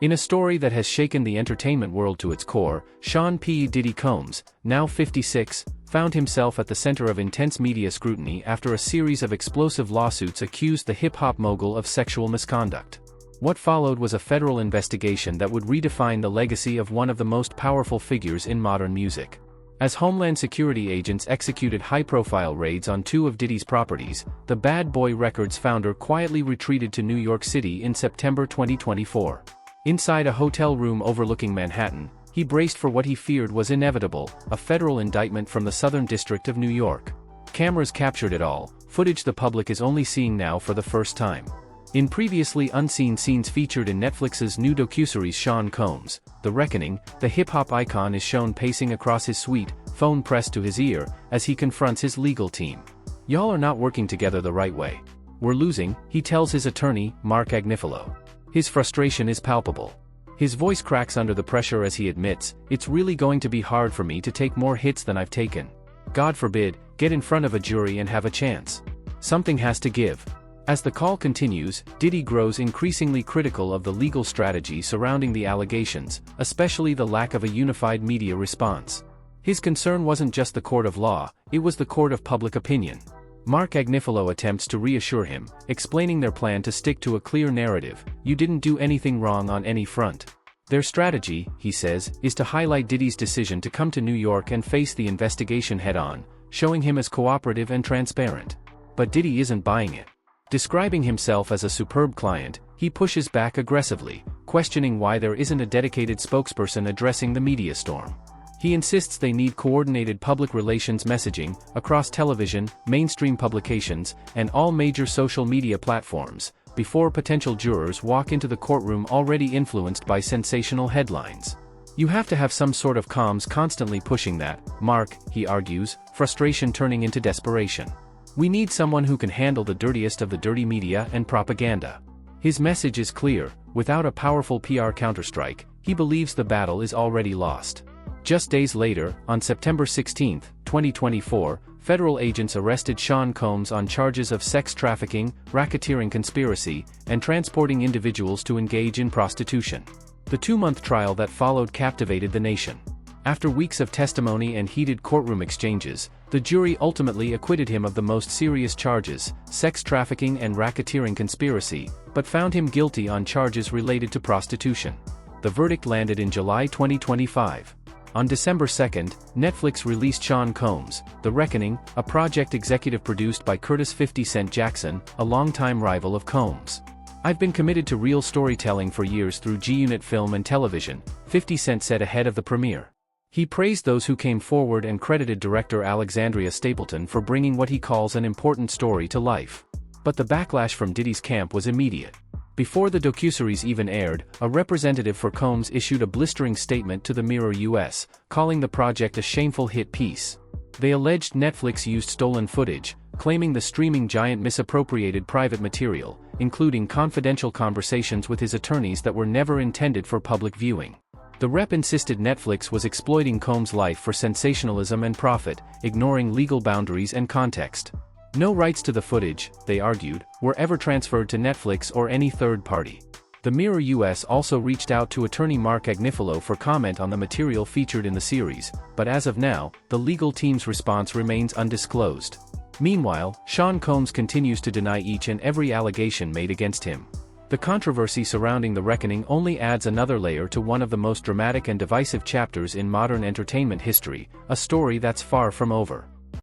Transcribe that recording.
In a story that has shaken the entertainment world to its core, Sean P. Diddy Combs, now 56, found himself at the center of intense media scrutiny after a series of explosive lawsuits accused the hip-hop mogul of sexual misconduct. What followed was a federal investigation that would redefine the legacy of one of the most powerful figures in modern music. As Homeland Security agents executed high-profile raids on two of Diddy's properties, the Bad Boy Records founder quietly retreated to New York City in September 2024. Inside a hotel room overlooking Manhattan, he braced for what he feared was inevitable, a federal indictment from the Southern District of New York. Cameras captured it all, footage the public is only seeing now for the first time. In previously unseen scenes featured in Netflix's new docuseries Sean Combs, The Reckoning, the hip-hop icon is shown pacing across his suite, phone pressed to his ear, as he confronts his legal team. "Y'all are not working together the right way. We're losing," he tells his attorney, Marc Agnifilo. His frustration is palpable. His voice cracks under the pressure as he admits, "It's really going to be hard for me to take more hits than I've taken. God forbid, get in front of a jury and have a chance. Something has to give." As the call continues, Diddy grows increasingly critical of the legal strategy surrounding the allegations, especially the lack of a unified media response. His concern wasn't just the court of law, it was the court of public opinion. Marc Agnifilo attempts to reassure him, explaining their plan to stick to a clear narrative: "You didn't do anything wrong on any front." Their strategy, he says, is to highlight Diddy's decision to come to New York and face the investigation head-on, showing him as cooperative and transparent. But Diddy isn't buying it. Describing himself as a superb client, he pushes back aggressively, questioning why there isn't a dedicated spokesperson addressing the media storm. He insists they need coordinated public relations messaging across television, mainstream publications, and all major social media platforms, before potential jurors walk into the courtroom already influenced by sensational headlines. "You have to have some sort of comms constantly pushing that, Mark," he argues, frustration turning into desperation. "We need someone who can handle the dirtiest of the dirty media and propaganda." His message is clear: without a powerful PR counterstrike, he believes the battle is already lost. Just days later, on September 16, 2024, federal agents arrested Sean Combs on charges of sex trafficking, racketeering conspiracy, and transporting individuals to engage in prostitution. The two-month trial that followed captivated the nation. After weeks of testimony and heated courtroom exchanges, the jury ultimately acquitted him of the most serious charges, sex trafficking and racketeering conspiracy, but found him guilty on charges related to prostitution. The verdict landed in July 2025. On December 2, Netflix released Sean Combs, The Reckoning, a project executive produced by Curtis 50 Cent Jackson, a longtime rival of Combs. "I've been committed to real storytelling for years through G-Unit film and television," 50 Cent said ahead of the premiere. He praised those who came forward and credited director Alexandria Stapleton for bringing what he calls an important story to life. But the backlash from Diddy's camp was immediate. Before the docuseries even aired, a representative for Combs issued a blistering statement to the Mirror US, calling the project a shameful hit piece. They alleged Netflix used stolen footage, claiming the streaming giant misappropriated private material, including confidential conversations with his attorneys that were never intended for public viewing. The rep insisted Netflix was exploiting Combs' life for sensationalism and profit, ignoring legal boundaries and context. No rights to the footage, they argued, were ever transferred to Netflix or any third party. The Mirror US also reached out to attorney Marc Agnifilo for comment on the material featured in the series, but as of now, the legal team's response remains undisclosed. Meanwhile, Sean Combs continues to deny each and every allegation made against him. The controversy surrounding The Reckoning only adds another layer to one of the most dramatic and divisive chapters in modern entertainment history, a story that's far from over.